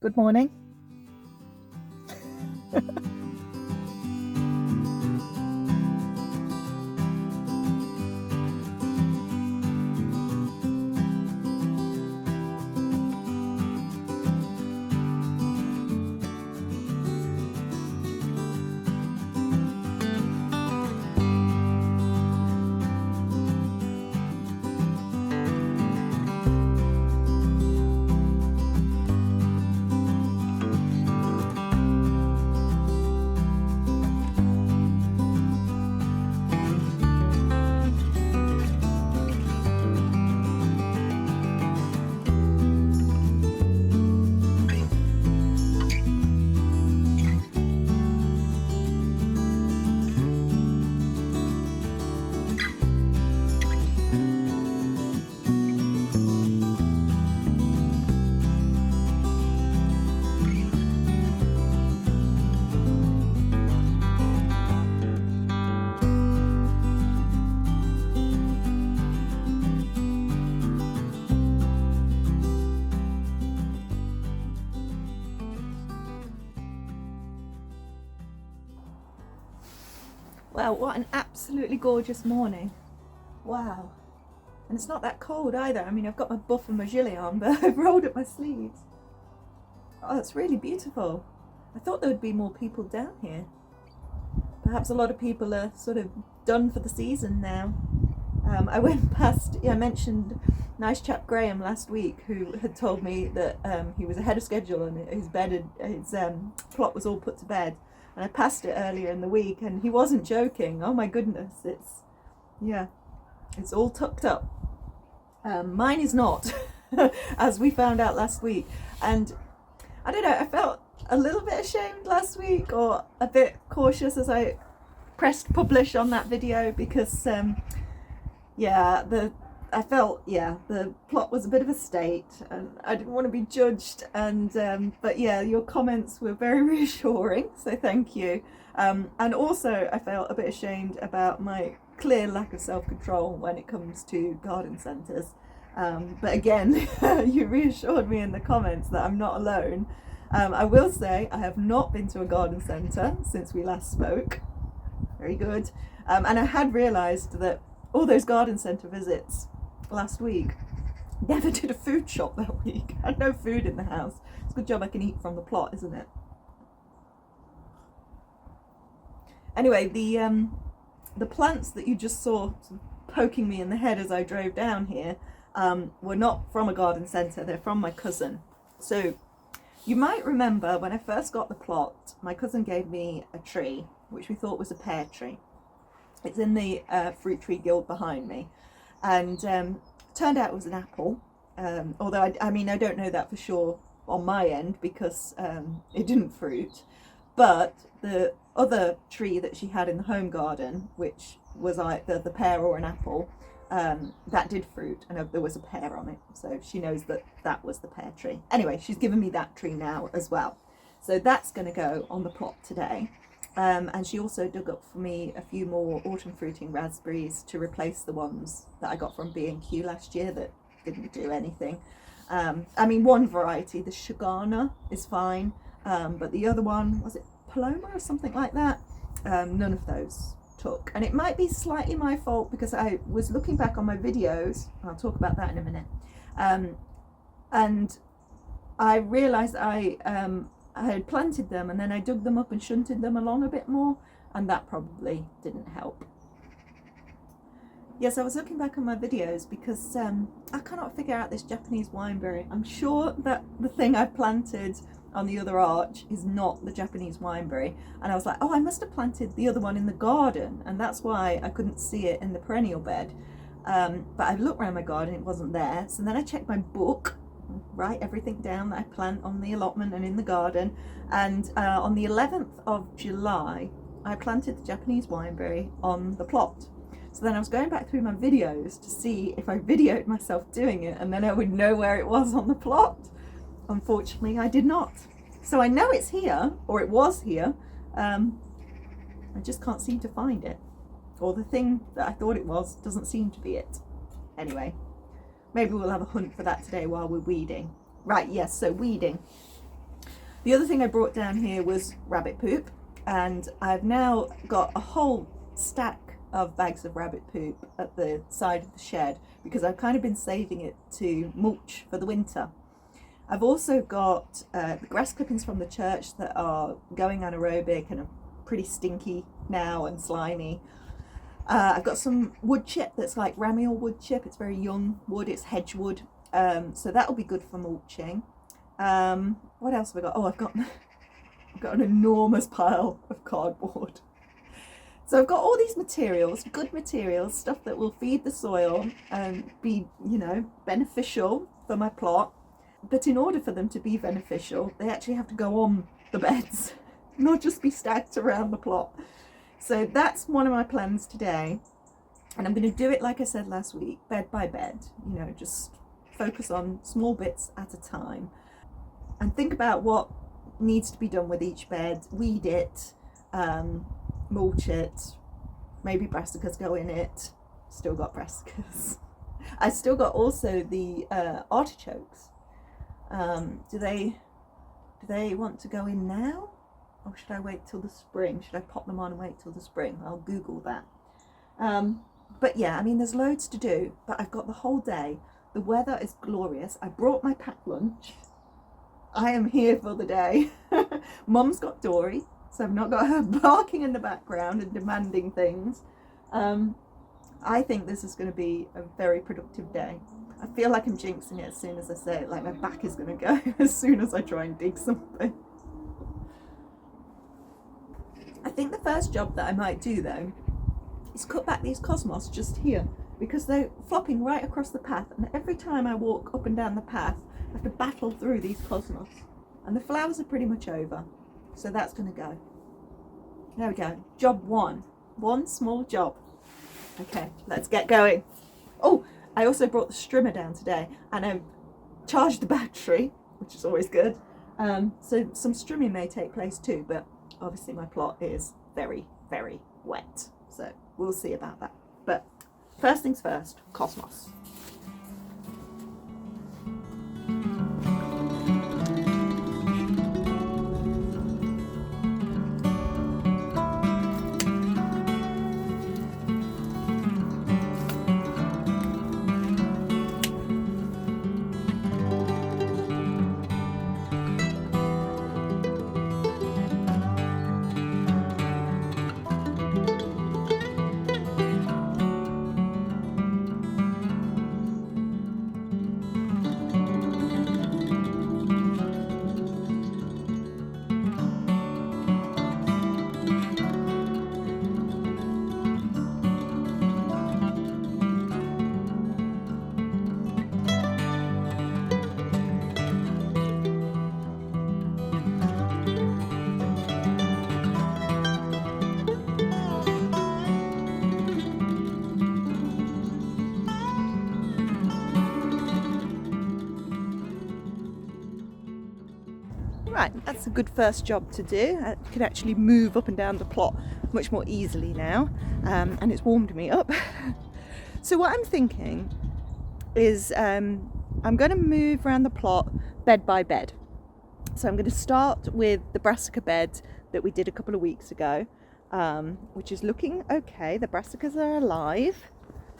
Good morning. Wow, what an absolutely gorgeous morning. Wow. And it's not that cold either. I mean, I've got my buff and my gilet on, but I've rolled up my sleeves. Oh, it's really beautiful. I thought there would be more people down here. Perhaps a lot of people are sort of done for the season now. I went past, I mentioned nice chap Graham last week, who had told me that he was ahead of schedule and his plot was all put to bed. And I passed it earlier in the week and he wasn't joking. Oh my goodness, it's all tucked up. Mine is not, as we found out last week. And I don't know, I felt a little bit ashamed last week, or a bit cautious as I pressed publish on that video, because I felt the plot was a bit of a state and I didn't want to be judged, and but yeah, your comments were very reassuring, so thank you. And also I felt a bit ashamed about my clear lack of self-control when it comes to garden centres, but again you reassured me in the comments that I'm not alone. I will say I have not been to a garden centre since we last spoke. Very good. And I had realised that all those garden centre visits last week, never did a food shop that week. I had no food in the house. It's a good job I can eat from the plot, isn't it? Anyway, the plants that you just saw sort of poking me in the head as I drove down here were not from a garden centre, they're from my cousin. So you might remember when I first got the plot, my cousin gave me a tree, which we thought was a pear tree. It's in the fruit tree guild behind me. And turned out it was an apple, although I don't know that for sure on my end, because it didn't fruit. But the other tree that she had in the home garden, which was either the pear or an apple, that did fruit, and there was a pear on it, so she knows that that was the pear tree. Anyway, she's given me that tree now as well, so that's going to go on the plot today. And she also dug up for me a few more autumn fruiting raspberries to replace the ones that I got from B&Q last year that didn't do anything. One variety, the Shagana, is fine, but the other one, was it Paloma or something like that? None of those took. And it might be slightly my fault, because I was looking back on my videos, I'll talk about that in a minute, and I realised I had planted them and then I dug them up and shunted them along a bit more, and that probably didn't help. Yes, I was looking back on my videos because I cannot figure out this Japanese wineberry. I'm sure that the thing I planted on the other arch is not the Japanese wineberry, and I was like, oh, I must have planted the other one in the garden, and that's why I couldn't see it in the perennial bed. But I looked around my garden, it wasn't there. So then I checked my book, write everything down that I plant on the allotment and in the garden, and on the 11th of July I planted the Japanese wineberry on the plot. So then I was going back through my videos to see if I videoed myself doing it, and then I would know where it was on the plot. Unfortunately I did not, so I know it's here, or it was here. I just can't seem to find it, or the thing that I thought it was doesn't seem to be it. Anyway, maybe we'll have a hunt for that today while we're weeding. Right, yes, so weeding. The other thing I brought down here was rabbit poop, and I've now got a whole stack of bags of rabbit poop at the side of the shed because I've kind of been saving it to mulch for the winter. I've also got the grass clippings from the church that are going anaerobic and are pretty stinky now and slimy. I've got some wood chip that's like ramial wood chip. It's very young wood, it's hedge wood, so that'll be good for mulching. What else have I got? Oh, I've got an enormous pile of cardboard. So I've got all these materials, good materials, stuff that will feed the soil and be, you know, beneficial for my plot. But in order for them to be beneficial, they actually have to go on the beds, not just be stacked around the plot. So that's one of my plans today. And I'm going to do it, like I said last week, bed by bed, you know, just focus on small bits at a time and think about what needs to be done with each bed, weed it, mulch it, maybe brassicas go in it. Still got brassicas. I still got also the artichokes. Do they want to go in now, or should I wait till the spring? Should I pop them on and wait till the spring? I'll Google that. But yeah, I mean, there's loads to do, but I've got the whole day. The weather is glorious. I brought my packed lunch. I am here for the day. Mum's got Dory, so I've not got her barking in the background and demanding things. I think this is going to be a very productive day. I feel like I'm jinxing it as soon as I say it, like my back is going to go as soon as I try and dig something. I think the first job that I might do though is cut back these cosmos just here, because they're flopping right across the path, and every time I walk up and down the path I have to battle through these cosmos, and the flowers are pretty much over, so that's going to go. There we go, job one small job. Okay, let's get going. Oh, I also brought the strimmer down today, and I've charged the battery, which is always good. So some strimming may take place too, but obviously my plot is very, very wet, so we'll see about that. But first things first, cosmos. Right, that's a good first job to do. I can actually move up and down the plot much more easily now, and it's warmed me up. So what I'm thinking is I'm going to move around the plot bed by bed. So I'm going to start with the brassica bed that we did a couple of weeks ago, which is looking okay. The brassicas are alive.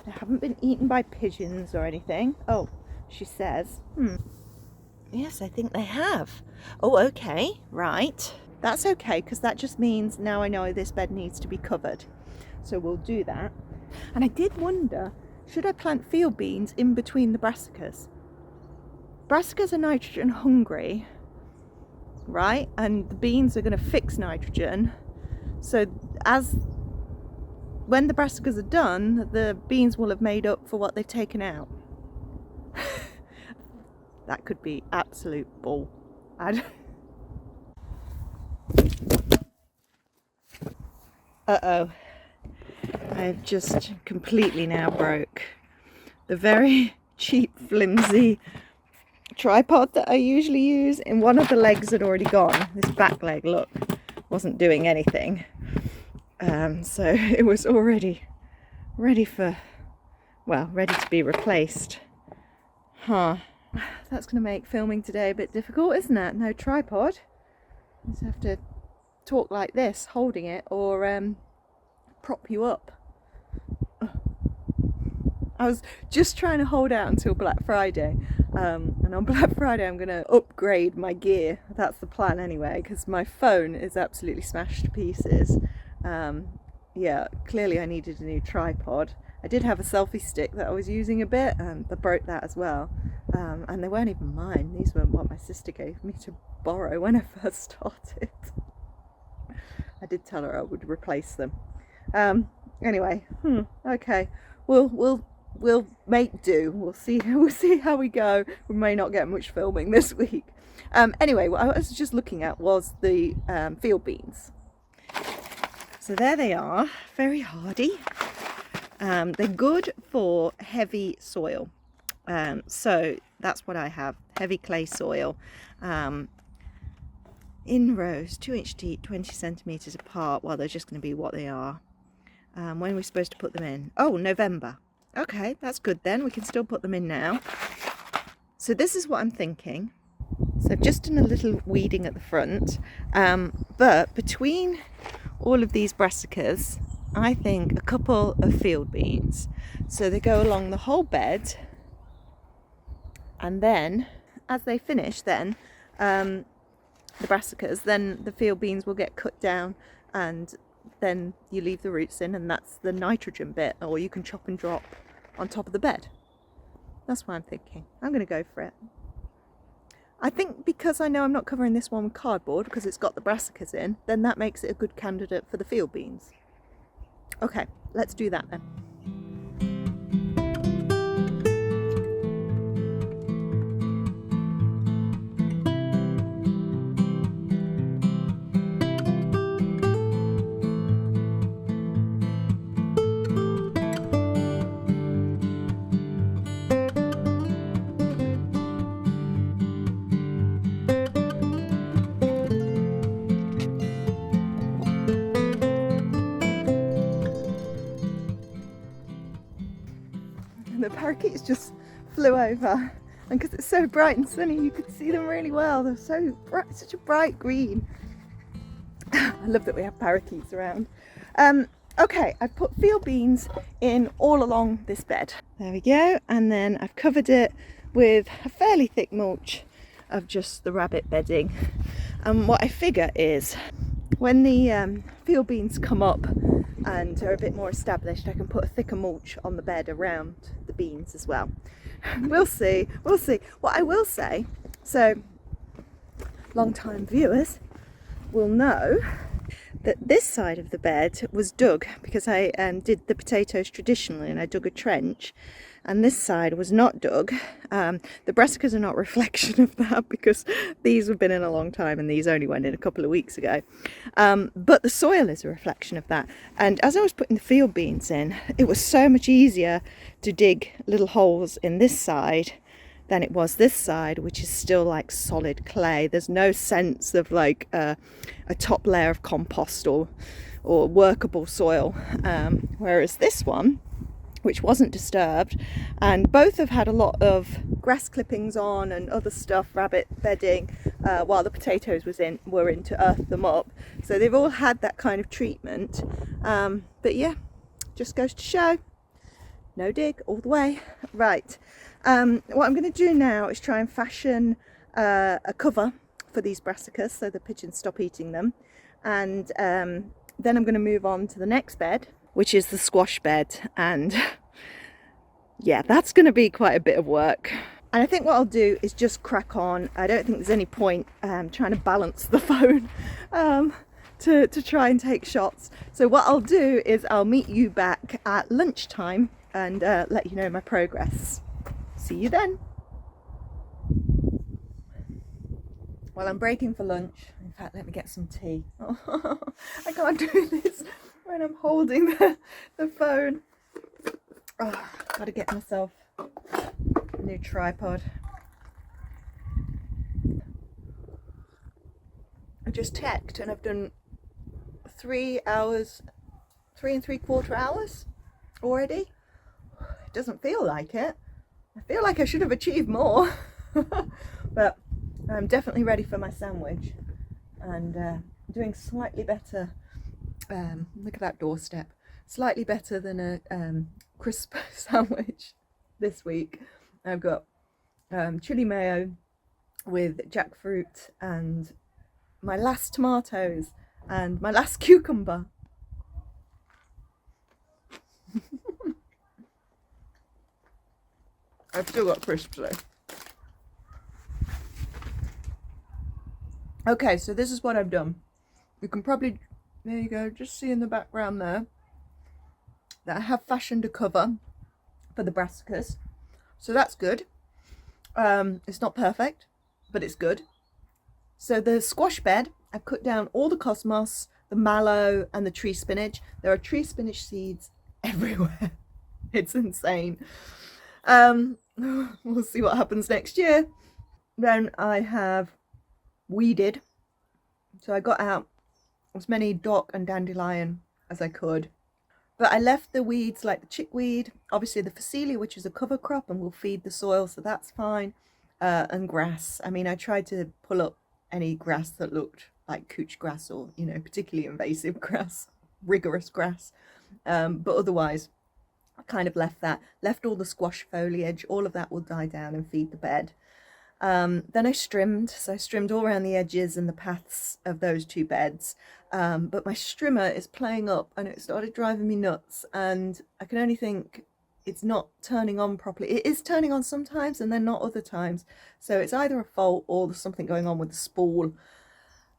They haven't been eaten by pigeons or anything. Oh, she says. Yes, I think they have. Oh, okay, right. That's okay, because that just means now I know this bed needs to be covered. So we'll do that. And I did wonder, should I plant field beans in between the brassicas? Brassicas are nitrogen hungry, right? And the beans are going to fix nitrogen. So when the brassicas are done, the beans will have made up for what they've taken out. That could be absolute bull. Uh-oh. I've just completely now broke the very cheap, flimsy tripod that I usually use. And one of the legs had already gone. This back leg, look, wasn't doing anything. So it was already ready to be replaced. Huh. That's going to make filming today a bit difficult, isn't it? No tripod. just have to talk like this, holding it, or prop you up. I was just trying to hold out until Black Friday, and on Black Friday I'm going to upgrade my gear. That's the plan anyway, because my phone is absolutely smashed to pieces. Yeah, clearly I needed a new tripod. I did have a selfie stick that I was using a bit, and I broke that as well. And they weren't even mine. These were what my sister gave me to borrow when I first started. I did tell her I would replace them. Anyway, okay, we'll make do. We'll see how we go. We may not get much filming this week. Anyway, what I was just looking at was the field beans. So there they are, very hardy. They're good for heavy soil. So that's what I have, heavy clay soil. In rows, 2 inch deep, 20 centimetres apart. Well, they're just going to be what they are. When are we supposed to put them in? Oh, November. Okay, that's good then. We can still put them in now. So this is what I'm thinking. So I've just done a little weeding at the front. But between all of these brassicas, I think a couple of field beans. So they go along the whole bed. And then, as they finish then, the brassicas, then the field beans will get cut down, and then you leave the roots in, and that's the nitrogen bit, or you can chop and drop on top of the bed. That's what I'm thinking. I'm going to go for it. I think because I know I'm not covering this one with cardboard because it's got the brassicas in, then that makes it a good candidate for the field beans. Okay, let's do that then. The parakeets just flew over, and because it's so bright and sunny you could see them really well. They're so bright, such a bright green. I love that we have parakeets around. Okay, I've put field beans in all along this bed. There we go, and then I've covered it with a fairly thick mulch of just the rabbit bedding. And what I figure is when the field beans come up and are a bit more established, I can put a thicker mulch on the bed around the beans as well. We'll see. What I will say, so long-time viewers will know that this side of the bed was dug because I did the potatoes traditionally, and I dug a trench, and this side was not dug. The brassicas are not a reflection of that because these have been in a long time and these only went in a couple of weeks ago. But the soil is a reflection of that. And as I was putting the field beans in, it was so much easier to dig little holes in this side than it was this side, which is still like solid clay. There's no sense of like a top layer of compost or workable soil. Whereas this one, which wasn't disturbed, and both have had a lot of grass clippings on and other stuff, rabbit bedding, while the potatoes were in to earth them up. So they've all had that kind of treatment. But yeah, just goes to show, no dig all the way. Right, what I'm going to do now is try and fashion a cover for these brassicas so the pigeons stop eating them. And then I'm going to move on to the next bed, which is the squash bed, and yeah, that's going to be quite a bit of work. And I think what I'll do is just crack on. I don't think there's any point trying to balance the phone to try and take shots. So what I'll do is I'll meet you back at lunchtime and let you know my progress. See you then. Well, I'm breaking for lunch. In fact, let me get some tea. Oh, I can't do this when I'm holding the phone. Oh, gotta get myself a new tripod. I just checked and I've done 3 hours, 3 3/4 hours already. It doesn't feel like it. I feel like I should have achieved more. But I'm definitely ready for my sandwich. and doing slightly better. Look at that doorstep. Slightly better than a crisp sandwich this week. I've got chili mayo with jackfruit and my last tomatoes and my last cucumber. I've still got crisps though. Okay, so this is what I've done. You can probably, there you go, just see in the background there that I have fashioned a cover for the brassicas. So that's good. It's not perfect, but it's good. So the squash bed, I've cut down all the cosmos, the mallow and the tree spinach. There are tree spinach seeds everywhere. It's insane. We'll see what happens next year. Then I have weeded. So I got out as many dock and dandelion as I could. But I left the weeds like the chickweed, obviously the phacelia, which is a cover crop and will feed the soil, so that's fine, and grass. I mean, I tried to pull up any grass that looked like couch grass or, you know, particularly invasive grass, rigorous grass. But otherwise, I kind of left all the squash foliage, all of that will die down and feed the bed. Then I strimmed, so I strimmed all around the edges and the paths of those two beds. But my strimmer is playing up and it started driving me nuts, and I can only think it's not turning on properly. It is turning on sometimes and then not other times. So it's either a fault or there's something going on with the spool.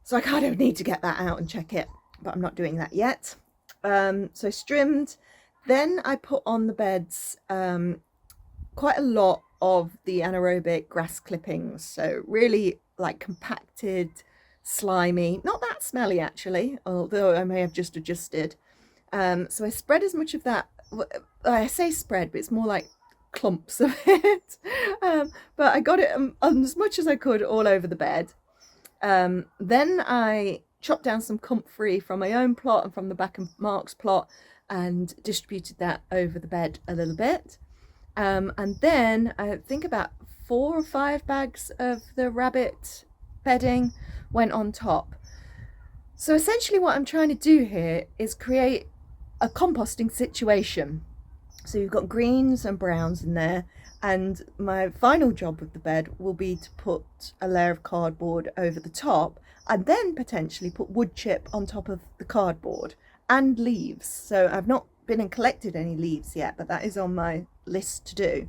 So I kind of need to get that out and check it, but I'm not doing that yet. So I strimmed. Then I put on the beds quite a lot of the anaerobic grass clippings. So really like compacted, slimy, not that smelly actually, although I may have just adjusted. So I spread as much of that. I say spread, but it's more like clumps of it. But I got it as much as I could all over the bed. Then I chopped down some comfrey from my own plot and from the back of Mark's plot and distributed that over the bed a little bit. And then I think about 4 or 5 bags of the rabbit bedding went on top. So essentially what I'm trying to do here is create a composting situation. So you've got greens and browns in there, and my final job with the bed will be to put a layer of cardboard over the top and then potentially put wood chip on top of the cardboard and leaves. So I've not been and collected any leaves yet, but that is on my list to do.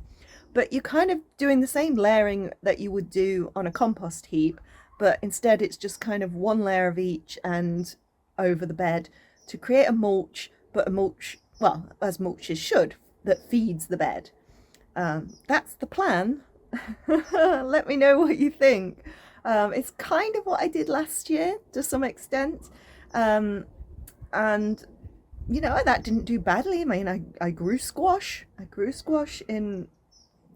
But you're kind of doing the same layering that you would do on a compost heap, but instead it's just kind of one layer of each and over the bed to create a mulch, but a mulch, well, as mulches should, that feeds the bed. That's the plan. Let me know what you think. It's kind of what I did last year to some extent. And you know, that didn't do badly. I mean, I grew squash. I grew squash in,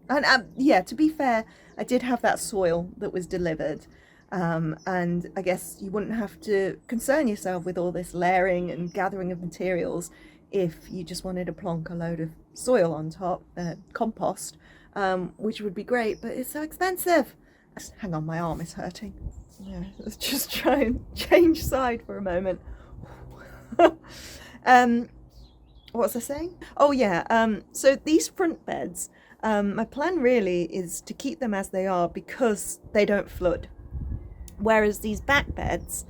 and yeah, to be fair, I did have that soil that was delivered. And I guess you wouldn't have to concern yourself with all this layering and gathering of materials if you just wanted to plonk a load of soil on top, compost, which would be great, but it's so expensive. Hang on, my arm is hurting. Yeah, let's just try and change side for a moment. What was I saying? Oh yeah, so these front beds, my plan really is to keep them as they are because they don't flood. Whereas these back beds,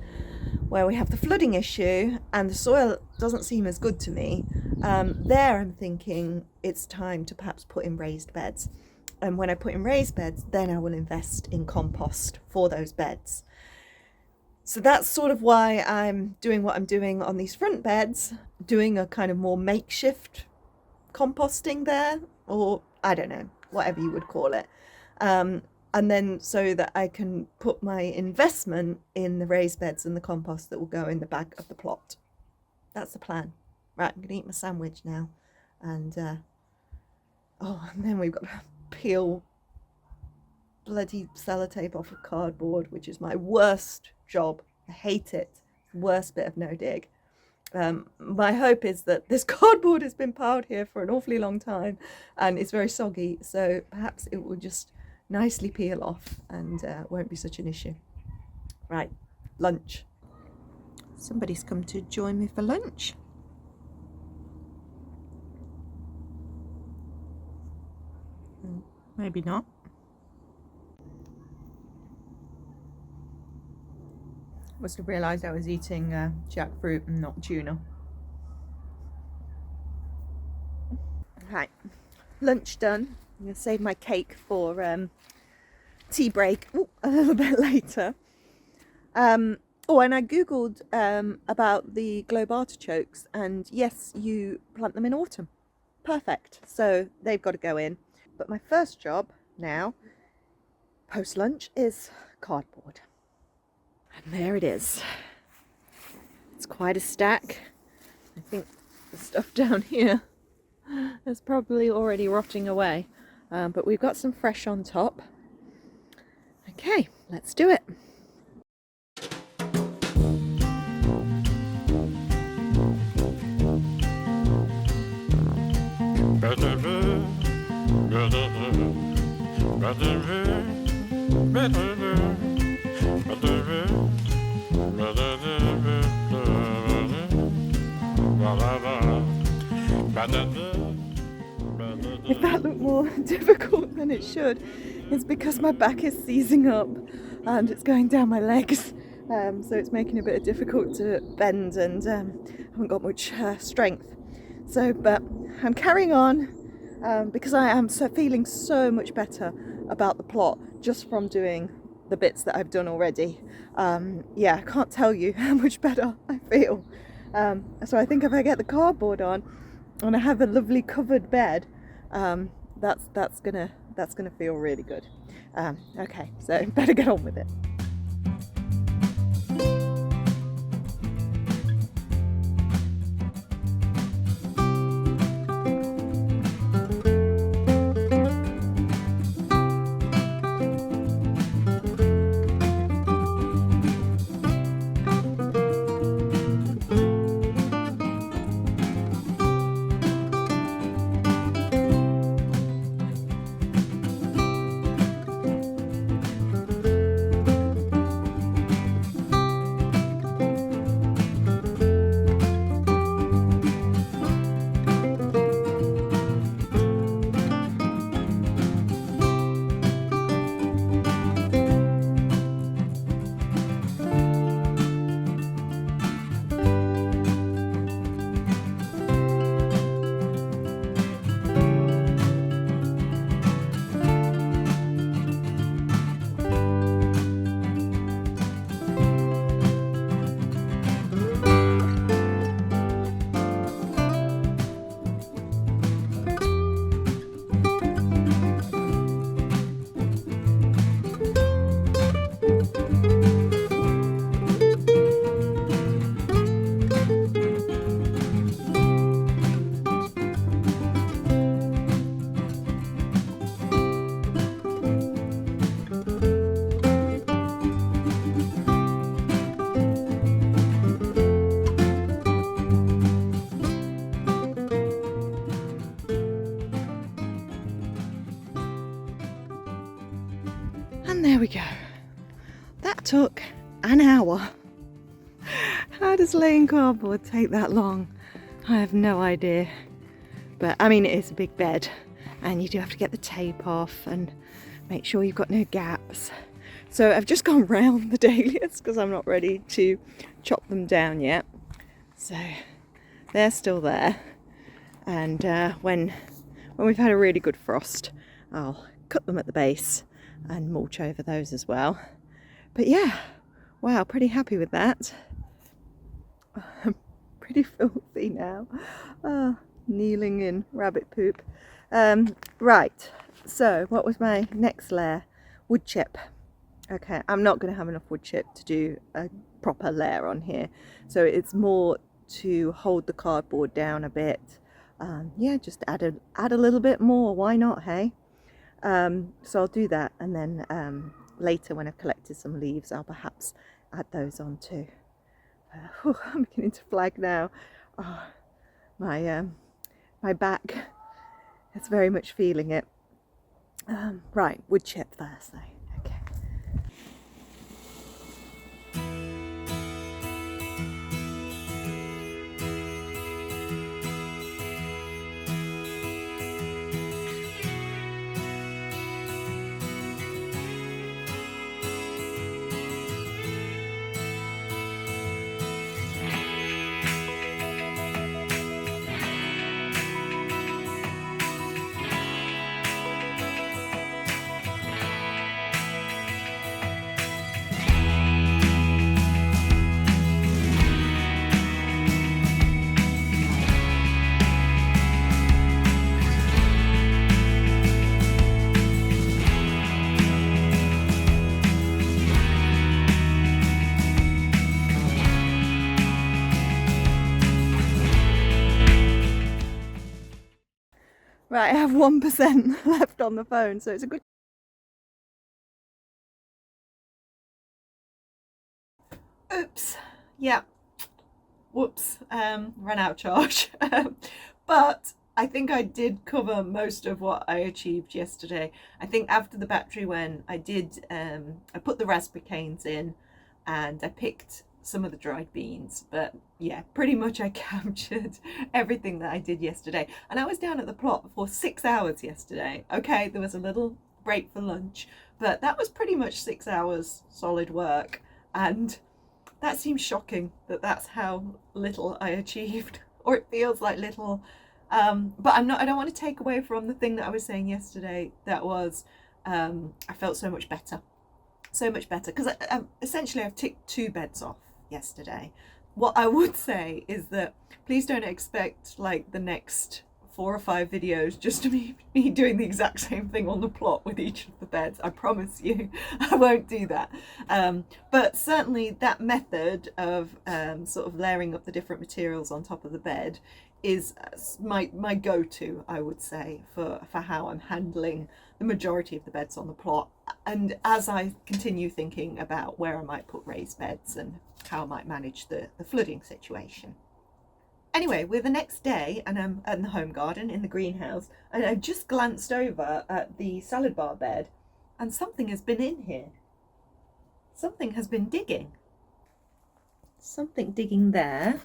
where we have the flooding issue and the soil doesn't seem as good to me, there I'm thinking it's time to perhaps put in raised beds. And when I put in raised beds, then I will invest in compost for those beds. So that's sort of why I'm doing what I'm doing on these front beds, doing a kind of more makeshift composting there, or I don't know, whatever you would call it. And then so that I can put my investment in the raised beds and the compost that will go in the back of the plot. That's the plan. Right, I'm going to eat my sandwich now. And, and then we've got to peel bloody sellotape off of cardboard, which is my worst job. I hate it. Worst bit of no dig. My hope is that this cardboard has been piled here for an awfully long time and it's very soggy, so perhaps it will just nicely peel off and won't be such an issue. Right, lunch. Somebody's come to join me for lunch. Maybe not. Must have realised I was eating jackfruit and not tuna. Right, lunch done. I'm going to save my cake for tea break a little bit later. Oh, and I googled about the globe artichokes, and yes, you plant them in autumn. Perfect. So they've got to go in. But my first job now, post lunch, is cardboard. And there it is. It's quite a stack. I think the stuff down here is probably already rotting away. But we've got some fresh on top. Okay, let's do it. If that looked more difficult than it should, it's because my back is seizing up and it's going down my legs, so it's making it a bit difficult to bend, and haven't got much strength. So, but I'm carrying on because I am feeling so much better about the plot just from doing the bits that I've done already. Yeah, I can't tell you how much better I feel. So I think if I get the cardboard on and I have a lovely covered bed, that's gonna feel really good. Okay, so better get on with it. And there we go. That took an hour. How does laying cardboard take that long? I have no idea. But I mean, it is a big bed and you do have to get the tape off and make sure you've got no gaps. So I've just gone round the dahlias because I'm not ready to chop them down yet. So they're still there. And when we've had a really good frost, I'll cut them at the base and mulch over those as well. But yeah, wow, pretty happy with that. I'm pretty filthy now, kneeling in rabbit poop. Right, so what was my next layer? Wood chip. Okay, I'm not going to have enough wood chip to do a proper layer on here, so it's more to hold the cardboard down a bit. Yeah, just add a little bit more, why not, hey? So I'll do that, and then later when I've collected some leaves, I'll perhaps add those on too. I'm beginning to flag now. Oh, my back is very much feeling it. Right, wood chip first though. Okay. Right, I have 1% left on the phone, so it's a good... Oops. Yeah. Whoops. Ran out of charge. But I think I did cover most of what I achieved yesterday. I think after the battery went, I put the raspberry canes in and I picked some of the dried beans, but yeah, pretty much I captured everything that I did yesterday. And I was down at the plot for 6 hours yesterday. Okay, there was a little break for lunch, but that was pretty much 6 hours solid work. And that seems shocking that that's how little I achieved, or it feels like little. But I don't want to take away from the thing that I was saying yesterday. That was, I felt so much better, because essentially I've ticked 2 beds off yesterday. What I would say is that please don't expect like the next 4 or 5 videos just to be me doing the exact same thing on the plot with each of the beds. I promise you I won't do that. But certainly that method of sort of layering up the different materials on top of the bed is my go-to, I would say, for how I'm handling the majority of the beds on the plot. And as I continue thinking about where I might put raised beds and how I might manage the flooding situation. Anyway, we're the next day and I'm in the home garden in the greenhouse, and I've just glanced over at the salad bar bed and something has been in here. Something has been digging. Something digging there.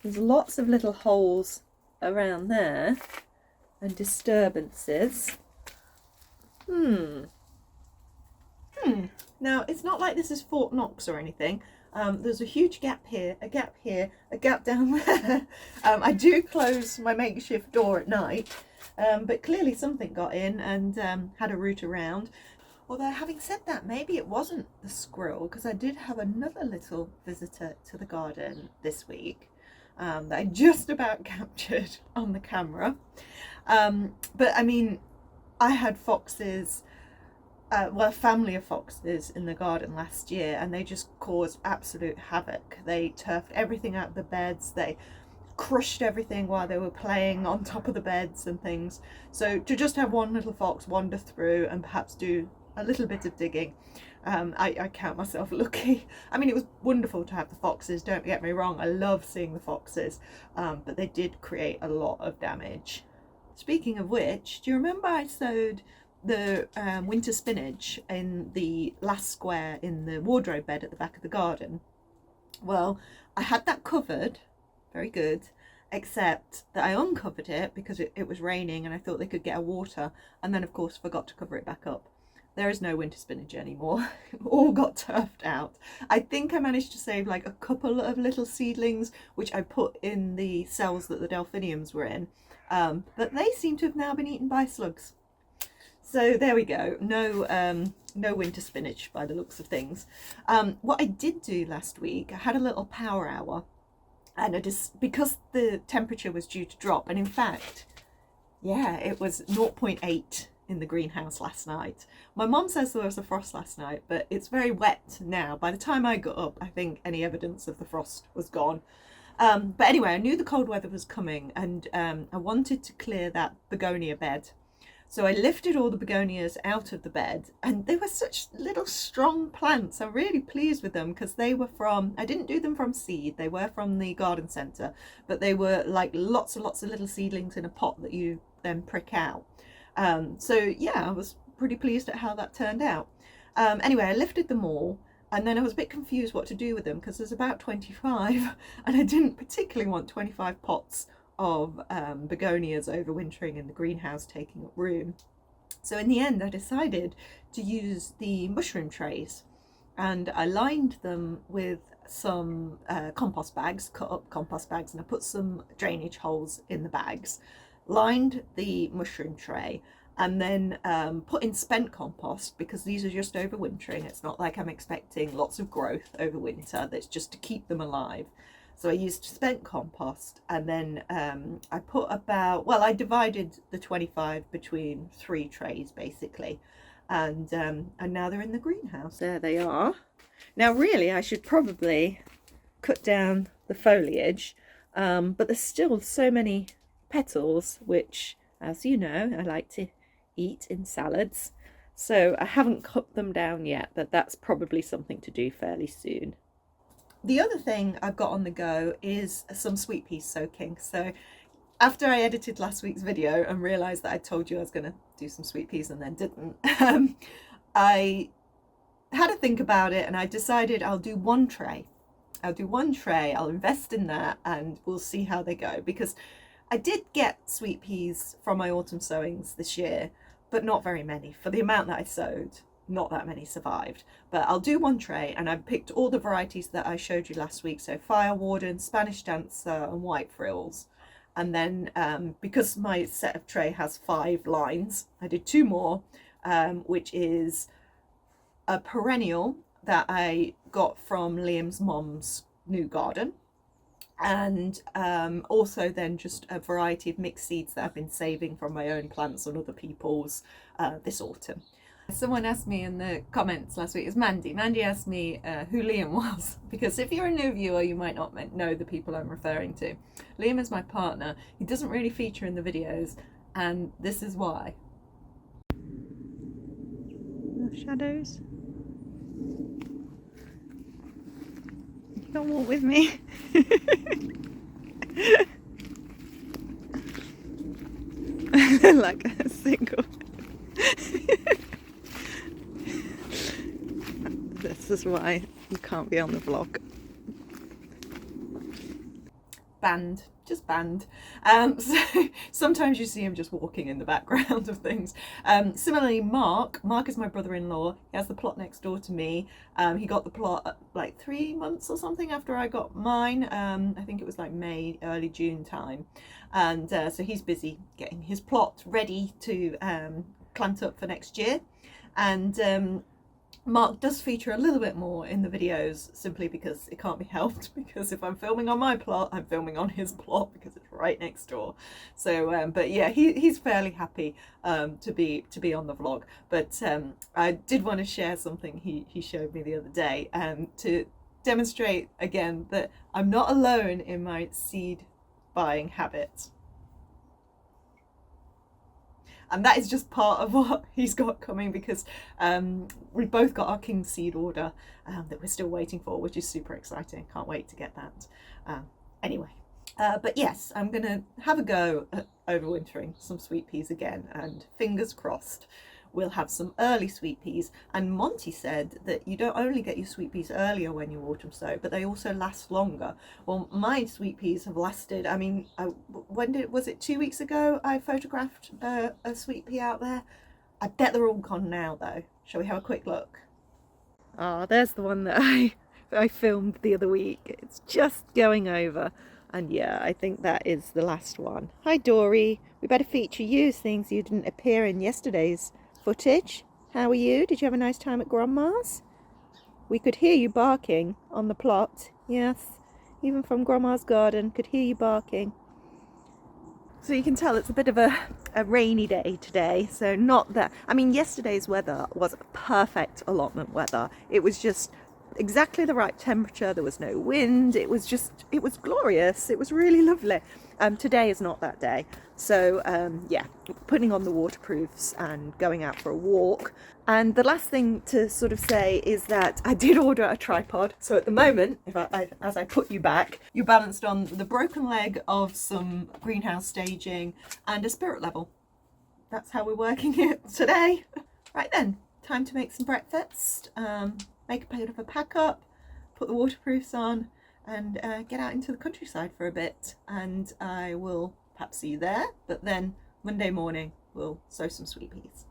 There's lots of little holes around there and disturbances. Now, it's not like this is Fort Knox or anything. There's a huge gap here, a gap here, a gap down there. I do close my makeshift door at night, but clearly something got in and had a route around. Although, having said that, maybe it wasn't the squirrel, because I did have another little visitor to the garden this week that I just about captured on the camera. But I mean, I had foxes, a family of foxes in the garden last year, and they just caused absolute havoc. They turfed everything out of the beds, they crushed everything while they were playing on top of the beds and things. So to just have one little fox wander through and perhaps do a little bit of digging, I count myself lucky. I mean, it was wonderful to have the foxes, don't get me wrong, I love seeing the foxes, but they did create a lot of damage. Speaking of which, do you remember I sowed the winter spinach in the last square in the wardrobe bed at the back of the garden? Well, I had that covered, very good, except that I uncovered it because it was raining and I thought they could get a water, and then of course forgot to cover it back up. There is no winter spinach anymore. All got turfed out. I think I managed to save like a couple of little seedlings which I put in the cells that the delphiniums were in, but they seem to have now been eaten by slugs. So there we go, no winter spinach by the looks of things. What I did do last week, I had a little power hour, and because the temperature was due to drop, and in fact, yeah, it was 0.8 in the greenhouse last night. My mum says there was a frost last night, but it's very wet now. By the time I got up, I think any evidence of the frost was gone. But anyway, I knew the cold weather was coming, and I wanted to clear that begonia bed. So I lifted all the begonias out of the bed, and they were such little strong plants. I'm really pleased with them because they were I didn't do them from seed, they were from the garden centre, but they were like lots and lots of little seedlings in a pot that you then prick out. So yeah, I was pretty pleased at how that turned out. Anyway, I lifted them all, and then I was a bit confused what to do with them because there's about 25, and I didn't particularly want 25 pots of begonias overwintering in the greenhouse taking up room. So in the end I decided to use the mushroom trays, and I lined them with some compost bags, cut up compost bags, and I put some drainage holes in the bags, lined the mushroom tray, and then put in spent compost, because these are just overwintering. It's not like I'm expecting lots of growth over winter, that's just to keep them alive. So I used spent compost, and then I put I divided the 25 between 3 trays basically, and now they're in the greenhouse. There they are. Now really I should probably cut down the foliage, but there's still so many petals which As you know, I like to eat in salads. So I haven't cut them down yet, but that's probably something to do fairly soon. The other thing I've got on the go is some sweet pea soaking. So after I edited last week's video and realised that I told you I was going to do some sweet peas and then didn't, I had to think about it and I decided I'll do one tray. I'll invest in that and we'll see how they go, because I did get sweet peas from my autumn sowings this year, but not very many. For the amount that I sowed, not that many survived. But I'll do one tray, and I picked all the varieties that I showed you last week. So Fire Warden, Spanish Dancer and White Frills. And then because my set of tray has 5 lines, I did 2 more, which is a perennial that I got from Liam's mom's new garden, and also then just a variety of mixed seeds that I've been saving from my own plants and other people's this autumn. Someone asked me in the comments last week, it was Mandy. Mandy asked me who Liam was, because if you're a new viewer, you might not know the people I'm referring to. Liam is my partner. He doesn't really feature in the videos, and this is why. Shadows. You don't walk with me. Like a single. This is why you can't be on the vlog. Banned, just banned. So sometimes you see him just walking in the background of things. Similarly, Mark is my brother-in-law. He has the plot next door to me. He got the plot like 3 months or something after I got mine. I think it was like May, early June time. And so he's busy getting his plot ready to plant up for next year. And Mark does feature a little bit more in the videos, simply because it can't be helped, because if I'm filming on my plot, I'm filming on his plot because it's right next door. So but yeah, he's fairly happy to be on the vlog. But I did want to share something he showed me the other day, to demonstrate again that I'm not alone in my seed buying habit. And that is just part of what he's got coming, because we've both got our King seed order that we're still waiting for, which is super exciting. Can't wait to get that. Anyway, but yes, I'm going to have a go at overwintering some sweet peas again, and fingers crossed we'll have some early sweet peas. And Monty said that you don't only get your sweet peas earlier when you autumn sow, but they also last longer. Well, my sweet peas have lasted, I mean, was it 2 weeks ago I photographed a sweet pea out there? I bet they're all gone now though. Shall we have a quick look? Ah, there's the one that I filmed the other week. It's just going over. And yeah, I think that is the last one. Hi Dory, we better feature you, seeing you didn't appear in yesterday's footage. How are you? Did you have a nice time at Grandma's? We could hear you barking on the plot. Yes, even from Grandma's garden, could hear you barking. So you can tell it's a bit of a rainy day today. So not that, I mean, yesterday's weather was perfect allotment weather. It was just exactly the right temperature. There was no wind. It was glorious. It was really lovely. Today is not that day. So yeah, putting on the waterproofs and going out for a walk. And the last thing to sort of say is that I did order a tripod. So at the moment, as I put you back, you're balanced on the broken leg of some greenhouse staging and a spirit level. That's how we're working it today. Right then, time to make some breakfast. Make a bit of a pack up, put the waterproofs on, and get out into the countryside for a bit. And I will perhaps see you there, but then Monday morning we'll sow some sweet peas.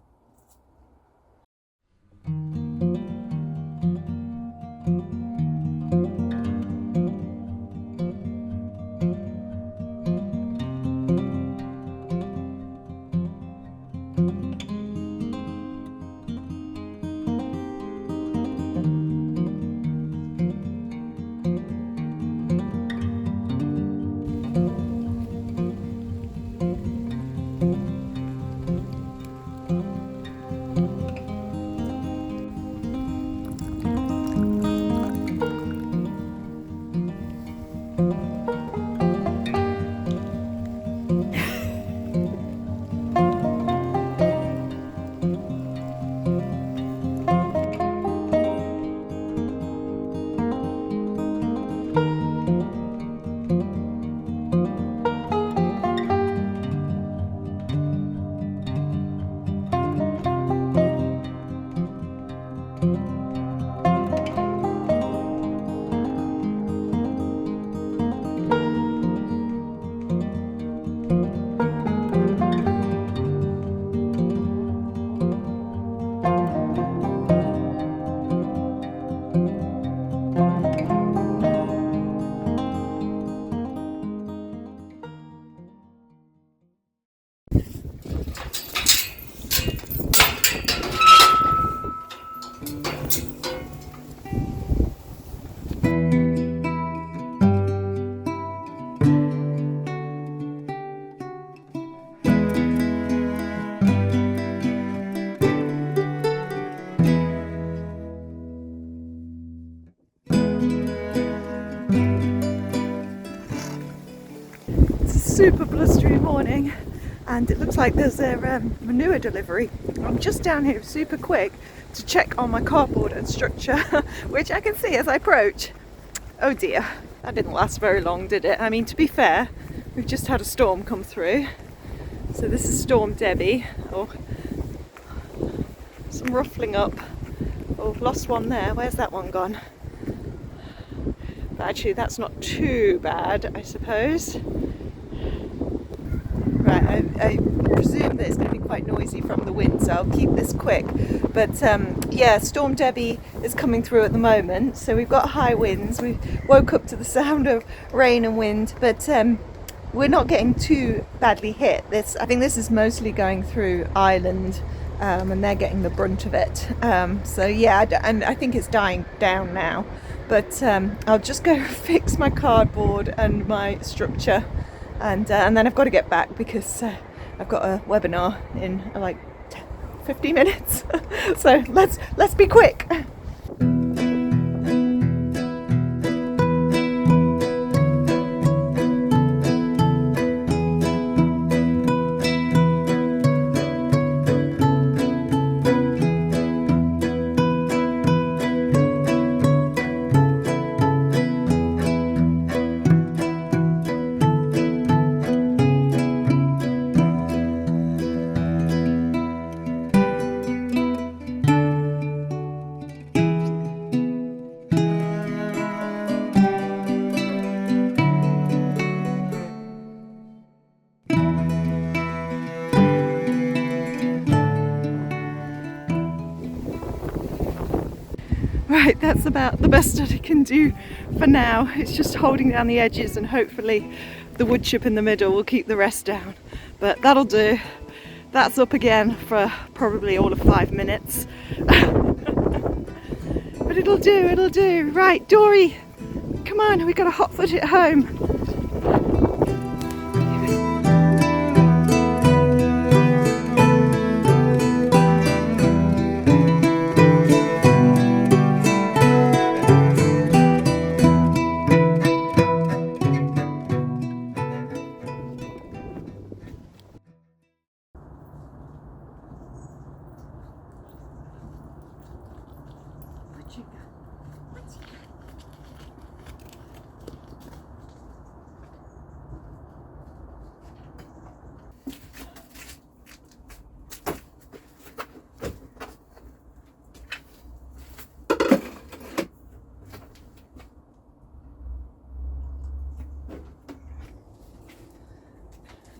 super blustery morning, and it looks like there's a manure delivery. I'm just down here super quick to check on my cardboard and structure, which I can see as I approach. Oh dear, that didn't last very long, did it? I mean, to be fair, we've just had a storm come through. So this is Storm Debbie. Oh, some ruffling up. Oh, lost one there. Where's that one gone? But actually, that's not too bad, I suppose. Right, I presume that it's going to be quite noisy from the wind, so I'll keep this quick. But yeah, Storm Debbie is coming through at the moment, so we've got high winds. We woke up to the sound of rain and wind, but we're not getting too badly hit. I think this is mostly going through Ireland, and they're getting the brunt of it. So yeah, and I think it's dying down now. But I'll just go fix my cardboard and my structure. And then I've got to get back because I've got a webinar in like 50 minutes. So let's be quick. Right, that's about the best that I can do for now. It's just holding down the edges, and hopefully the wood chip in the middle will keep the rest down. But that'll do. That's up again for probably all of 5 minutes. But it'll do, it'll do. Right, Dory, come on, we got a hot foot at home.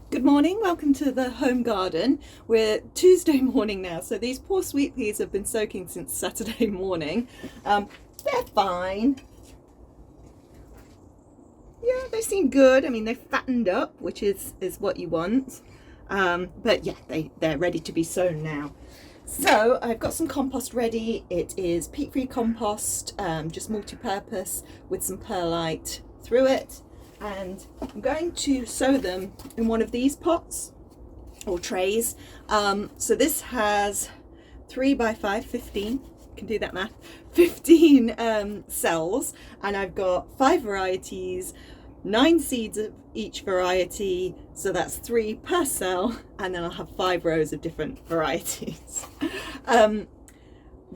Good morning, welcome to the home garden. We're Tuesday morning now, so these poor sweet peas have been soaking since Saturday morning. They're fine. Yeah, they seem good. I mean, they've fattened up, which is what you want. But yeah, they're ready to be sown now. So I've got some compost ready. It is peat-free compost, just multi-purpose with some perlite through it. And I'm going to sow them in one of these pots or trays. So this has 3 by 5, 15, can do that math, 15 cells, and I've got 5 varieties, 9 seeds of each variety, so that's 3 per cell, and then I'll have 5 rows of different varieties.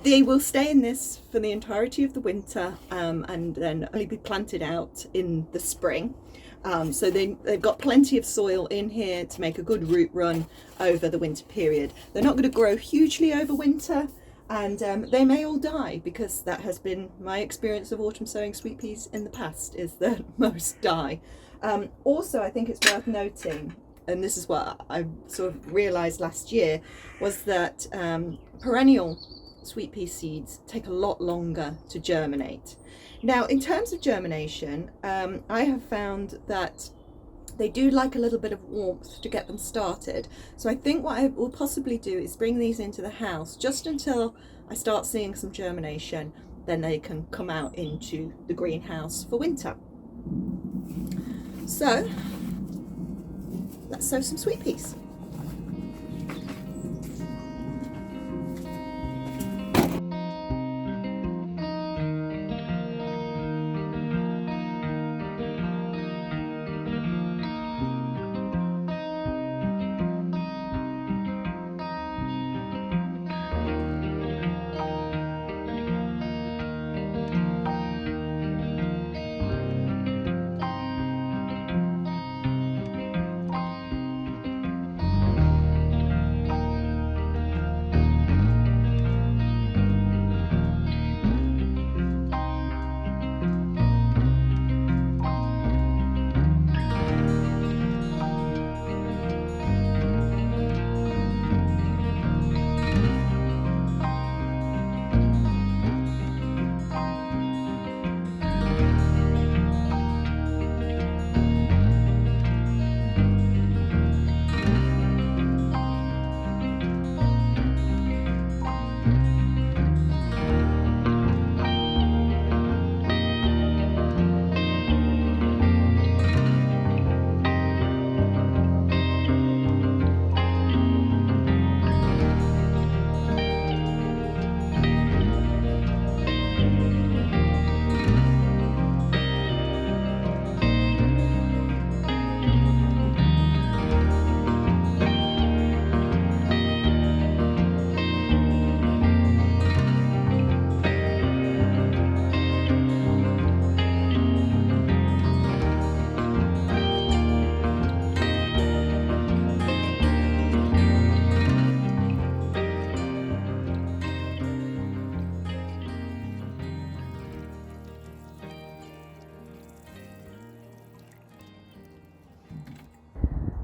They will stay in this for the entirety of the winter, and then only be planted out in the spring. So they've got plenty of soil in here to make a good root run over the winter period. They're not going to grow hugely over winter, and they may all die, because that has been my experience of autumn sowing sweet peas in the past, is that most die. Also, I think it's worth noting, and this is what I sort of realised last year, was that perennial sweet pea seeds take a lot longer to germinate. Now, in terms of germination, I have found that they do like a little bit of warmth to get them started. So I think what I will possibly do is bring these into the house just until I start seeing some germination. Then they can come out into the greenhouse for winter. So let's sow some sweet peas.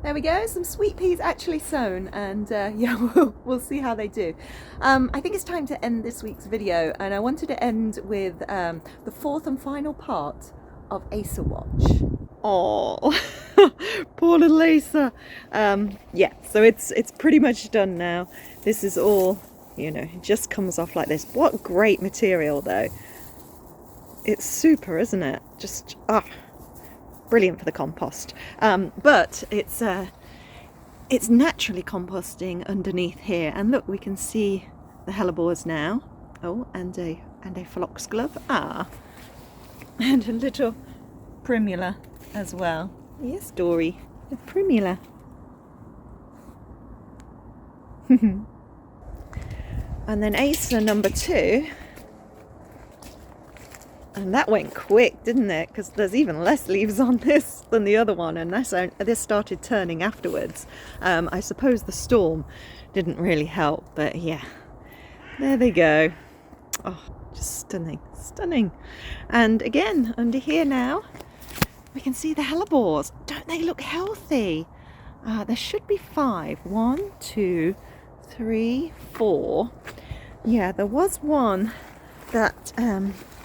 there we go, some sweet peas actually sown, and yeah, we'll see how they do. I think it's time to end this week's video, and I wanted to end with the fourth and final part of Asa Watch. Oh, poor little Asa. Yeah, so it's pretty much done now. This is all, you know, it just comes off like this. What great material though. It's super, isn't it? Just brilliant for the compost. But it's naturally composting underneath here, and look, we can see the hellebores now. Oh, and a foxglove. And a little primula as well. Yes, Dory, a primula. And then Asa number 2. And that went quick, didn't it? Because there's even less leaves on this than the other one, and this started turning afterwards. I suppose the storm didn't really help, but yeah, there they go. Oh, just stunning, stunning. And again, under here now, we can see the hellebores. Don't they look healthy? There should be 5. 1, 2, 3, 4. Yeah, there was one that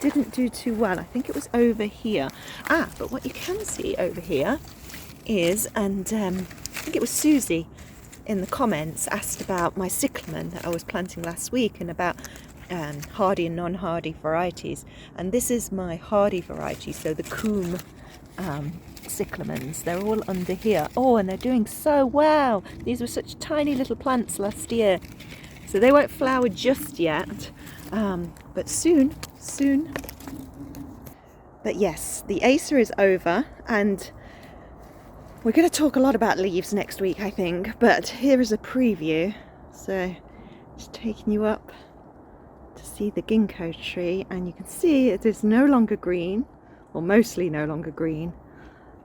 didn't do too well. I think it was over here. But what you can see over here is, and I think it was Susie in the comments asked about my cyclamen that I was planting last week, and about hardy and non-hardy varieties. And this is my hardy variety, so the Coombe cyclamens. They're all under here. Oh, and they're doing so well. These were such tiny little plants last year, so they won't flower just yet, but soon. But yes, the Asa is over, and we're going to talk a lot about leaves next week, I think, but here is a preview. So just taking you up to see the ginkgo tree, and you can see it is no longer green, or mostly no longer green,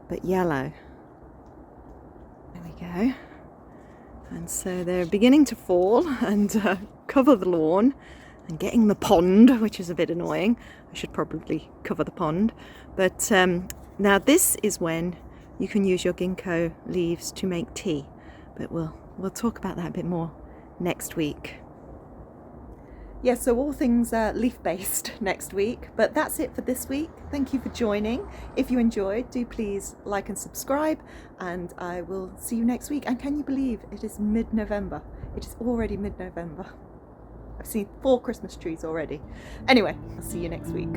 but yellow. There we go. And so they're beginning to fall and cover the lawn and getting the pond, which is a bit annoying. I should probably cover the pond. But now this is when you can use your ginkgo leaves to make tea. But we'll talk about that a bit more next week. Yes, so all things leaf-based next week. But that's it for this week. Thank you for joining. If you enjoyed, do please like and subscribe, and I will see you next week. And can you believe it is mid-November? It is already mid-November. I've seen 4 Christmas trees already. Anyway, I'll see you next week.